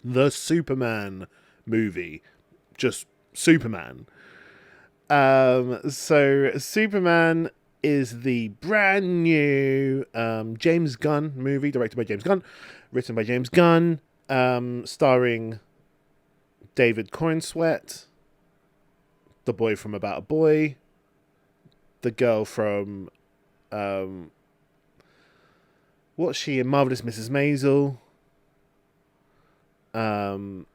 the Superman movie, just Superman. So Superman is the brand new James Gunn movie, directed by James Gunn, written by James Gunn, starring David Cornsweet, the boy from About a Boy, the girl from what's she in Marvelous Mrs. Maisel, and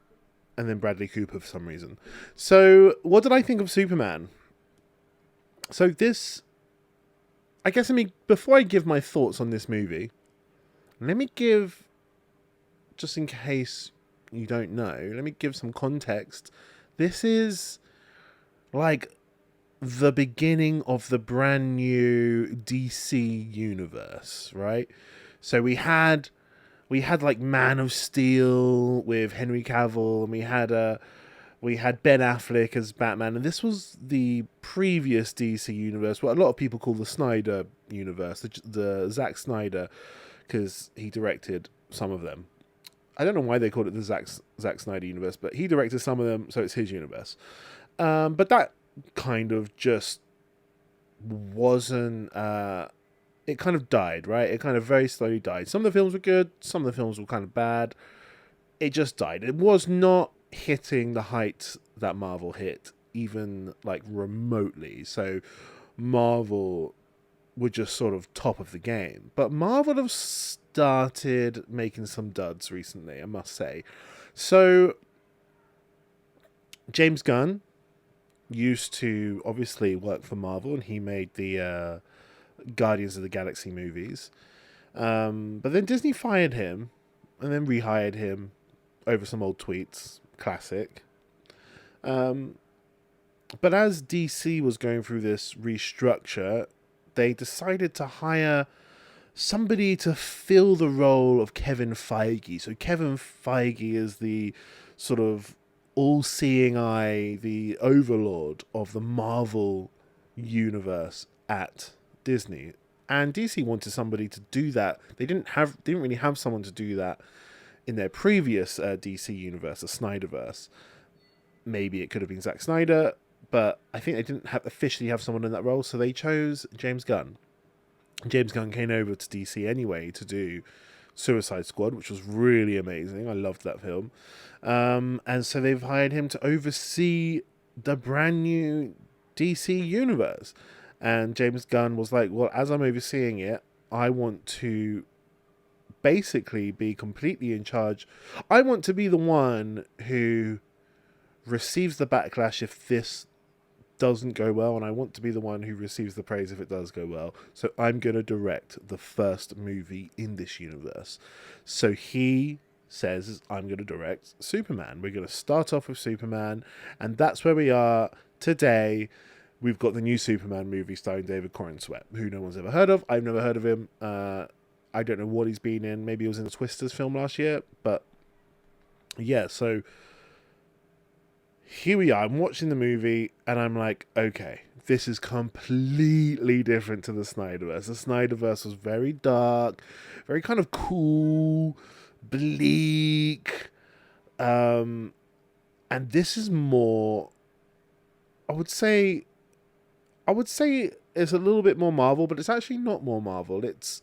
then Bradley Cooper for some reason. So, what did I think of Superman? So this, I guess, before I give my thoughts on this movie, let me give, just in case you don't know, let me give some context. This is like the beginning of the brand new DC universe, right? So we had like Man of Steel with Henry Cavill, and we had Ben Affleck as Batman, and this was the previous DC universe, what a lot of people call the Snyder universe, the Zack Snyder, because he directed some of them. I don't know why they called it the Zack Snyder universe, but he directed some of them, so it's his universe. But that kind of just wasn't. It kind of died, right? It kind of very slowly died. Some of the films were good, some of the films were kind of bad. It just died. It was not hitting the heights that Marvel hit, even like remotely. So Marvel were just sort of top of the game. But Marvel have started making some duds recently, I must say. So James Gunn used to obviously work for Marvel, and he made the Guardians of the Galaxy movies. But then Disney fired him and then rehired him over some old tweets. Classic. But as DC was going through this restructure, they decided to hire somebody to fill the role of Kevin Feige. So Kevin Feige is the sort of all-seeing eye, the overlord of the Marvel universe at Disney. And DC wanted somebody to do that. They didn't really have someone to do that in their previous DC universe, the Snyderverse. Maybe it could have been Zack Snyder, but I think they didn't officially have someone in that role, so they chose James Gunn. James Gunn came over to DC anyway to do Suicide Squad, which was really amazing. I loved that film. And so they've hired him to oversee the brand new DC universe. And James Gunn was like, well, as I'm overseeing it, I want to basically be completely in charge. I want to be the one who receives the backlash if this doesn't go well, and I want to be the one who receives the praise if it does go well. So I'm going to direct the first movie in this universe. So he says, I'm going to direct Superman. We're going to start off with Superman, and that's where we are today. We've got the new Superman movie starring David Cornsweet, who no one's ever heard of. I've never heard of him. I don't know what he's been in. Maybe he was in the Twisters film last year. But yeah, so here we are. I'm watching the movie, and I'm like, okay, this is completely different to the Snyderverse. The Snyderverse was very dark, very kind of cool, bleak. And this is more, I would say it's a little bit more Marvel, but it's actually not more Marvel. It's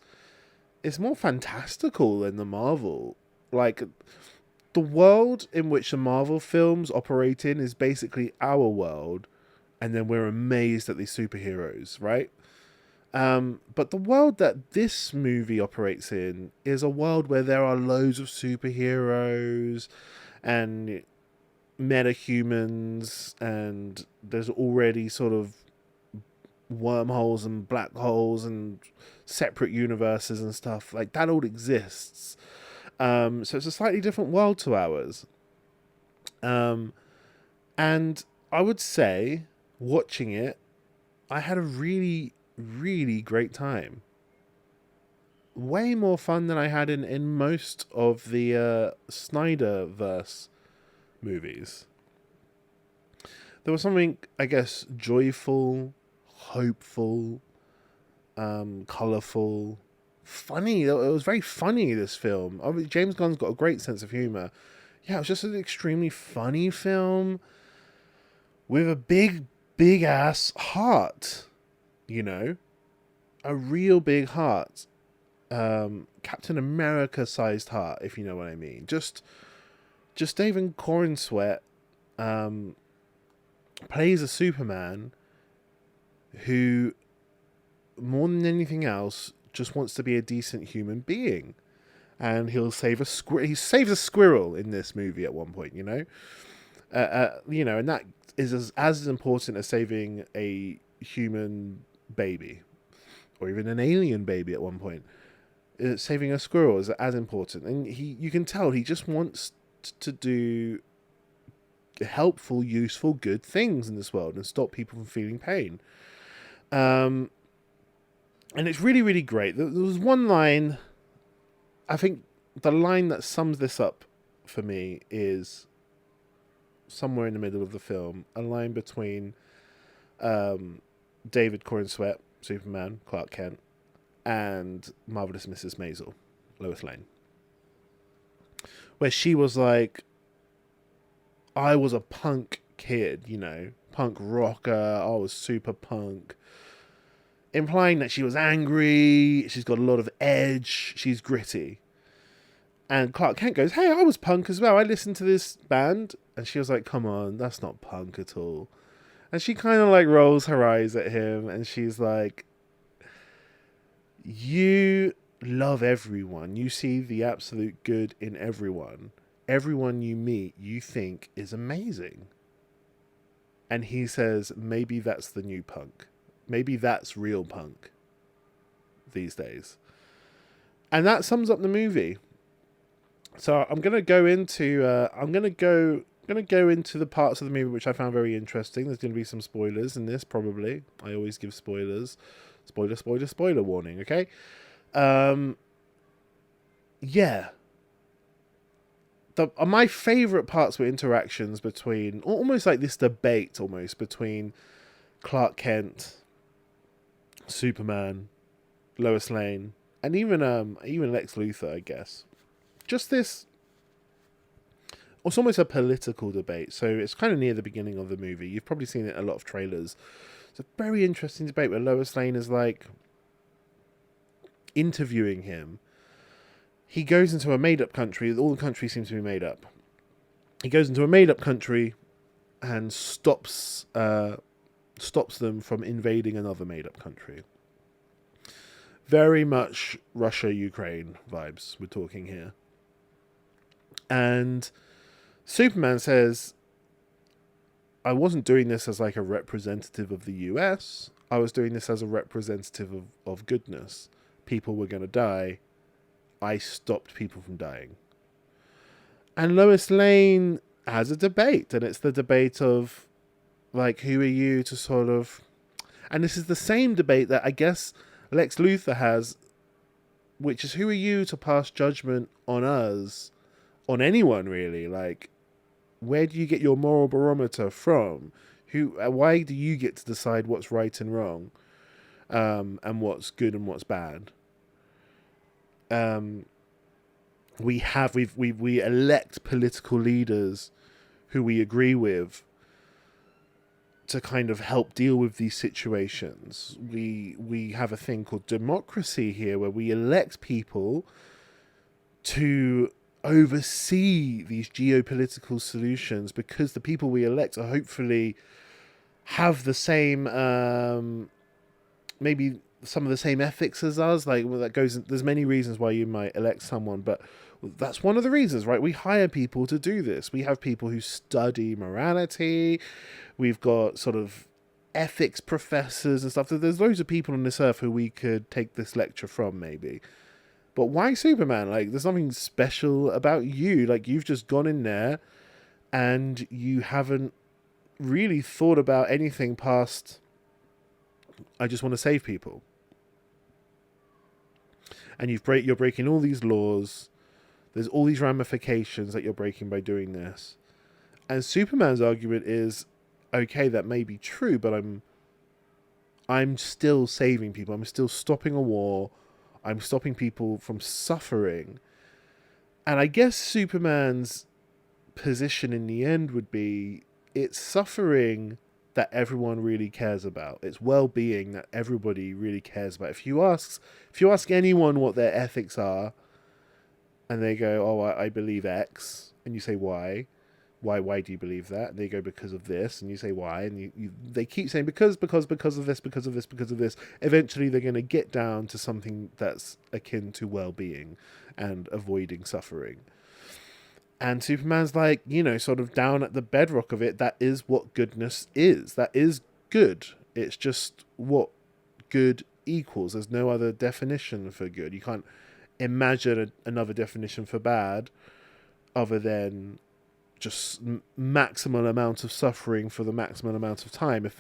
more fantastical than the Marvel. Like, the world in which the Marvel films operate in is basically our world, and then we're amazed at these superheroes, right? But the world that this movie operates in is a world where there are loads of superheroes and metahumans, and there's already sort of wormholes and black holes and separate universes and stuff like that all exists. So it's a slightly different world to ours. And I would say, watching it, I had a really, really great time. Way more fun than I had in most of the Snyderverse movies. There was something, I guess, joyful, hopeful, colourful, funny. It was very funny, this film. James Gunn's got a great sense of humour. yeah, it was just an extremely funny film with a big ass heart, you know, a real big heart. Captain America sized heart, if you know what I mean. Just David Cornsweet plays a Superman who, more than anything else, just wants to be a decent human being, and he'll save a He saves a squirrel in this movie at one point, and that is as important as saving a human baby or even an alien baby at one point. Saving a squirrel is as important, and you can tell he just wants to do helpful, useful, good things in this world and stop people from feeling pain. And it's really, really great. There was one line, I think the line that sums this up for me is somewhere in the middle of the film, a line between David Cornsweet, Superman, Clark Kent, and Marvelous Mrs. Maisel, Lois Lane, where she was like, I was a punk kid, punk rocker, I was super punk, implying that she was angry, she's got a lot of edge, she's gritty. And Clark Kent goes, hey, I was punk as well, I listened to this band. And she was like, come on, that's not punk at all. And she kind of like rolls her eyes at him, and she's like, you love everyone. You see the absolute good in everyone. Everyone you meet, you think is amazing. And he says, maybe that's the new punk. Maybe that's real punk these days. And that sums up the movie. So I'm going to go into the parts of the movie which I found very interesting. There's going to be some spoilers in this, probably. I always give spoilers. Spoiler warning, okay? Yeah. My favourite parts were interactions between, almost like this debate almost, between Clark Kent, Superman, Lois Lane, and even Lex Luthor, I guess. Just this, it's almost a political debate, so it's kind of near the beginning of the movie. You've probably seen it in a lot of trailers. It's a very interesting debate where Lois Lane is like interviewing him. He goes into a made-up country. All the country seems to be made up. He goes into a made-up country and stops them from invading another made-up country. Very much Russia-Ukraine vibes we're talking here. And Superman says, I wasn't doing this as like a representative of the US. I was doing this as a representative of goodness. People were going to die. I stopped people from dying. And Lois Lane has a debate, and it's the debate of, like, who are you to sort of... And this is the same debate that I guess Lex Luthor has, which is, who are you to pass judgment on us, on anyone, really? Like, where do you get your moral barometer from? Why do you get to decide what's right and wrong, and what's good and what's bad? We elect political leaders who we agree with to kind of help deal with these situations. We have a thing called democracy here, where we elect people to oversee these geopolitical solutions, because the people we elect are hopefully have the same, maybe some of the same ethics as us. Like, well, there's many reasons why you might elect someone, but that's one of the reasons, right? We hire people to do this. We have people who study morality. We've got sort of ethics professors and stuff. There's loads of people on this earth who we could take this lecture from, maybe. But why Superman? Like, there's nothing special about you. Like, you've just gone in there and you haven't really thought about anything past, I just want to save people. And you're breaking all these laws. There's all these ramifications that you're breaking by doing this. And Superman's argument is, okay, that may be true, but I'm still saving people. I'm still stopping a war. I'm stopping people from suffering. And I guess Superman's position in the end would be, it's suffering that everyone really cares about. It's well-being that everybody really cares about. If you ask anyone what their ethics are, and they go, "Oh, I believe X," and you say, "Why? Why do you believe that?" And they go, "Because of this," and you say, "Why?" And they keep saying, because of this, because of this, because of this. Eventually, they're going to get down to something that's akin to well-being and avoiding suffering. And Superman's like, sort of down at the bedrock of it. That is what goodness is. That is good. It's just what good equals. There's no other definition for good. You can't imagine another definition for bad other than just maximal amount of suffering for the maximum amount of time.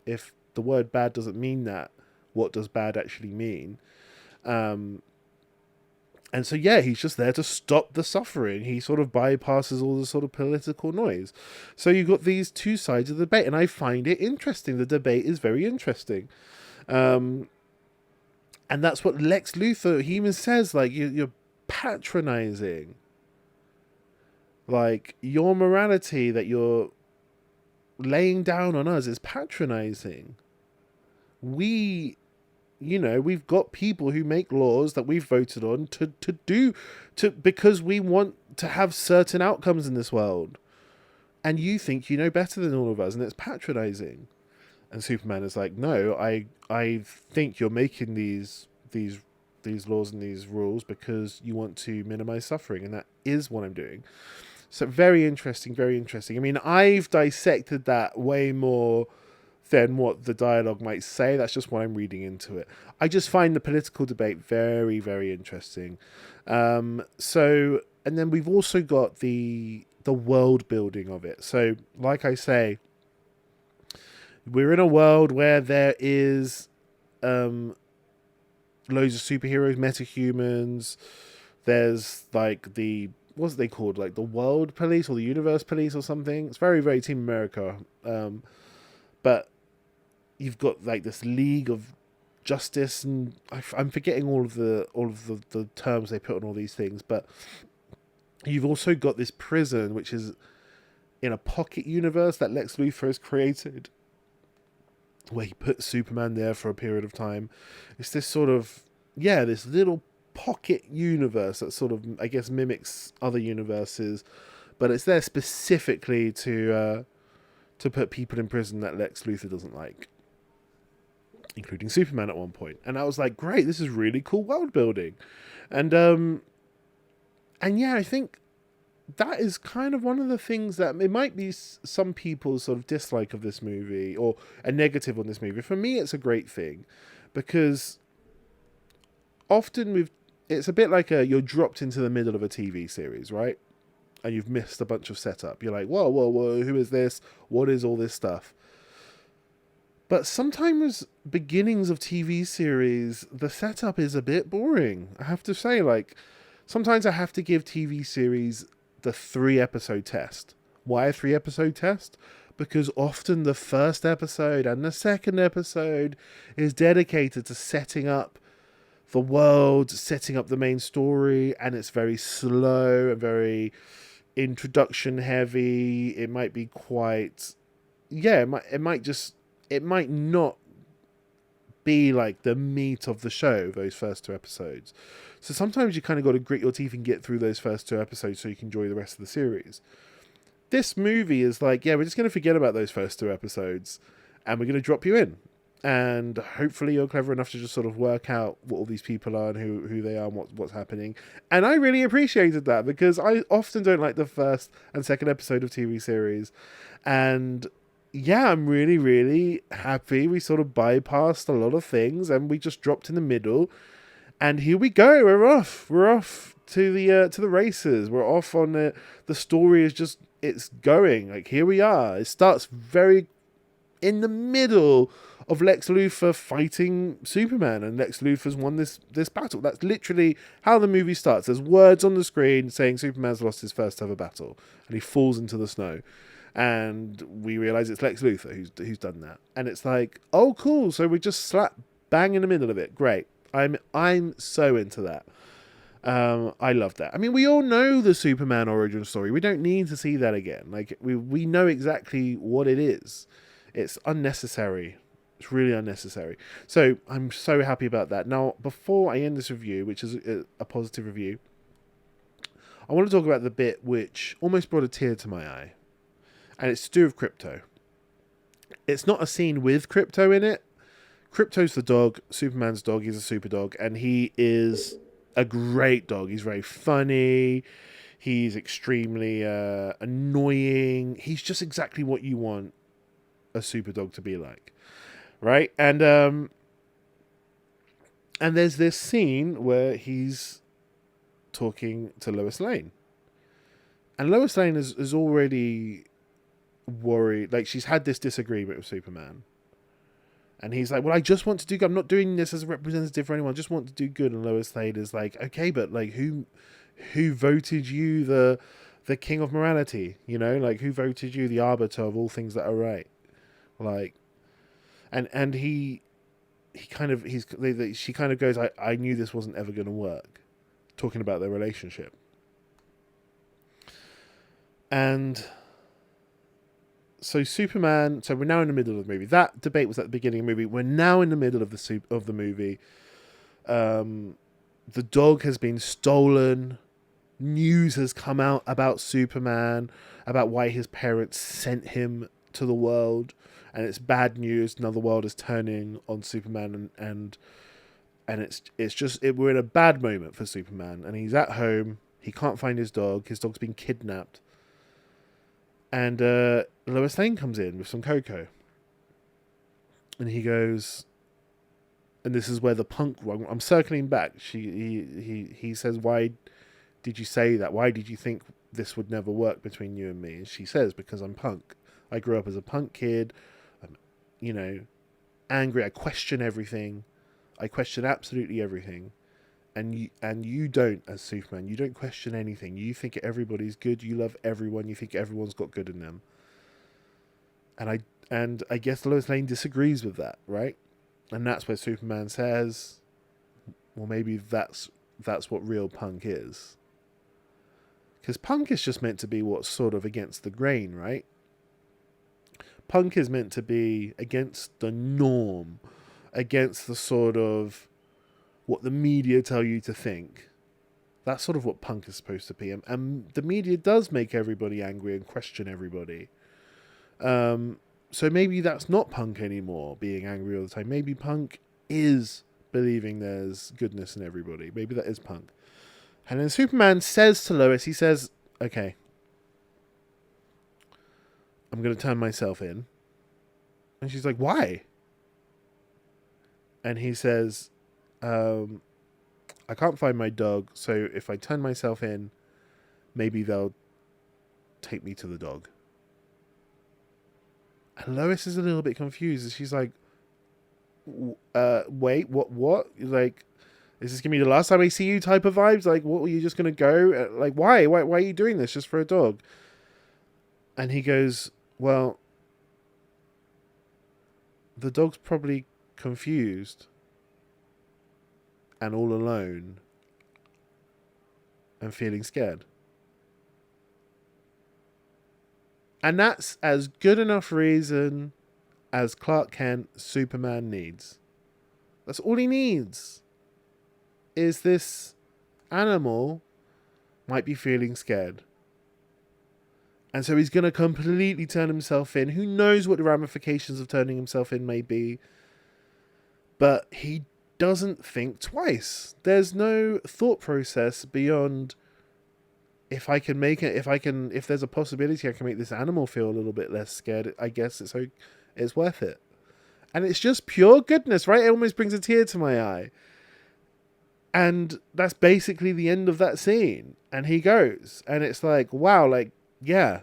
If the word bad doesn't mean that, what does bad actually mean? And so, yeah, he's just there to stop the suffering. He sort of bypasses all the sort of political noise. So you've got these two sides of the debate, and I find it interesting. The debate is very interesting. And that's what Lex Luthor, he even says, like, you're patronizing. Like, your morality that you're laying down on us is patronizing. We've got people who make laws that we've voted on because we want to have certain outcomes in this world. And you think you know better than all of us, and it's patronizing. And Superman is like, no, I think you're making these laws and these rules because you want to minimize suffering, and that is what I'm doing. So very interesting, very interesting. I mean, I've dissected that way more than what the dialogue might say. That's just what I'm reading into it. I just find the political debate very, very interesting. And then we've also got the world building of it. So, like I say, we're in a world where there is loads of superheroes, metahumans. There's like what's they called? Like the World Police or the Universe Police or something. It's very, very Team America. But you've got like this League of Justice, and I'm forgetting all of the terms they put on all these things. But you've also got this prison, which is in a pocket universe that Lex Luthor has created, where he put Superman there for a period of time. It's this sort of, this little pocket universe that sort of, I guess, mimics other universes, but it's there specifically to put people in prison that Lex Luthor doesn't like, including Superman at one point. And I was like, great, this is really cool world building. And yeah, I think that is kind of one of the things that it might be some people's sort of dislike of this movie, or a negative on this movie. For me, it's a great thing, because often it's a bit like you're dropped into the middle of a TV series, right? And you've missed a bunch of setup. You're like, whoa, who is this? What is all this stuff? But sometimes beginnings of TV series, the setup is a bit boring. I have to say, like, sometimes I have to give TV series the 3-episode test. Why a 3-episode test? Because often the first episode and the second episode is dedicated to setting up the world, setting up the main story, and it's very slow and very introduction heavy. It might be quite, it might not be like the meat of the show, those first 2 episodes. So sometimes you kind of got to grit your teeth and get through those first 2 episodes so you can enjoy the rest of the series. This movie is like, we're just going to forget about those first 2 episodes and we're going to drop you in. And hopefully you're clever enough to just sort of work out what all these people are and who they are and what's happening. And I really appreciated that, because I often don't like the first and second episode of TV series. And yeah, I'm really, really happy we sort of bypassed a lot of things and we just dropped in the middle. And here we go. We're off to the races. We're off on the story is just, it's going. Like, here we are. It starts very in the middle of Lex Luthor fighting Superman, and Lex Luthor's won this battle. That's literally how the movie starts. There's words on the screen saying Superman's lost his first ever battle, and he falls into the snow. And we realize it's Lex Luthor who's done that. And it's like, oh, cool. So we just slap bang in the middle of it. Great. I'm so into that. I love that. I mean, we all know the Superman origin story. We don't need to see that again. Like we know exactly what it is. It's unnecessary. It's really unnecessary. So I'm so happy about that. Now, before I end this review, which is a positive review, I want to talk about the bit which almost brought a tear to my eye, and it's to do with Crypto. It's not a scene with Crypto in it. Crypto's the dog, Superman's dog. He's a super dog, and he is a great dog. He's very funny. He's extremely annoying. He's just exactly what you want a super dog to be like, right? And there's this scene where he's talking to Lois Lane, and Lois Lane is already worried. Like, she's had this disagreement with Superman. And he's like, well, I just want to do good. I'm not doing this as a representative for anyone. I just want to do good. And Lois Lane is like, okay, but like, who voted you the king of morality? You know, like, who voted you the arbiter of all things that are right? Like, and he kind of she kind of goes, I knew this wasn't ever going to work. Talking about their relationship, and so Superman. So we're now in the middle of the movie. That debate was at the beginning of the movie. We're now in the middle of the movie. The dog has been stolen. News has come out about Superman, about why his parents sent him to the world, and it's bad news. Now the world is turning on Superman, and it's just we're in a bad moment for Superman, and he's at home. He can't find his dog. His dog's been kidnapped. And Lois Lane comes in with some cocoa. And he goes, and this is where the punk, I'm circling back. He says, why did you say that? Why did you think this would never work between you and me? And she says, because I'm punk. I grew up as a punk kid. I'm, angry. I question everything. I question absolutely everything. And you don't, as Superman, you don't question anything. You think everybody's good. You love everyone. You think everyone's got good in them. And I guess Lois Lane disagrees with that, right? And that's where Superman says, well, maybe that's what real punk is. Because punk is just meant to be what's sort of against the grain, right? Punk is meant to be against the norm, against the sort of what the media tell you to think. That's sort of what punk is supposed to be. And the media does make everybody angry and question everybody. So maybe that's not punk anymore, being angry all the time. Maybe punk is believing there's goodness in everybody. Maybe that is punk. And then Superman says to Lois, he says, okay, I'm going to turn myself in. And she's like, why? And he says, I can't find my dog, so if I turn myself in, maybe they'll take me to the dog. And Lois is a little bit confused. She's like, wait, what? Like, is this going to be the last time I see you type of vibes? Like, what, were you just going to go? Like, why? Why are you doing this just for a dog? And he goes, well, the dog's probably confused and all alone and feeling scared. And that's as good enough reason as Clark Kent, Superman needs. That's all he needs. Is this animal might be feeling scared. And so he's going to completely turn himself in. Who knows what the ramifications of turning himself in may be. But he doesn't think twice. There's no thought process beyond, if there's a possibility I can make this animal feel a little bit less scared, I guess it's worth it. And it's just pure goodness, right? It almost brings a tear to my eye. And that's basically the end of that scene. And he goes. And it's like, wow, like, yeah.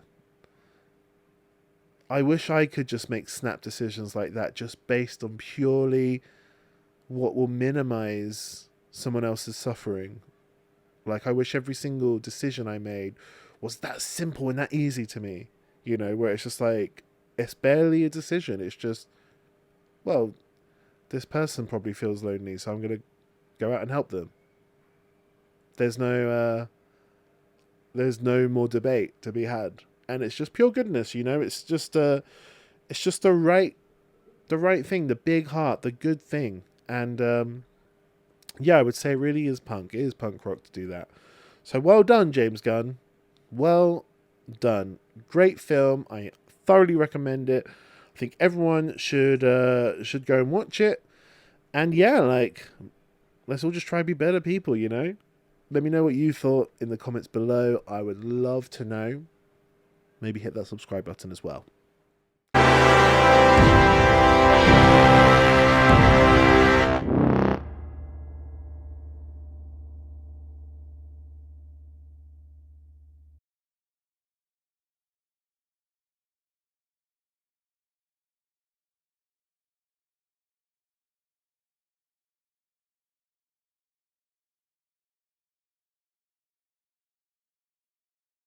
I wish I could just make snap decisions like that, just based on purely what will minimize someone else's suffering. Like, I wish every single decision I made was that simple and that easy to me. Where it's just like, it's barely a decision. It's just, well, this person probably feels lonely, so I'm going to go out and help them. There's no more debate to be had, and it's just pure goodness. It's just the right thing, the big heart, the good thing, and I would say it really is punk. It is punk rock to do that. So well done, James Gunn. Well done. Great film. I thoroughly recommend it. I think everyone should go and watch it. And let's all just try and be better people, Let me know what you thought in the comments below. I would love to know. Maybe hit that subscribe button as well.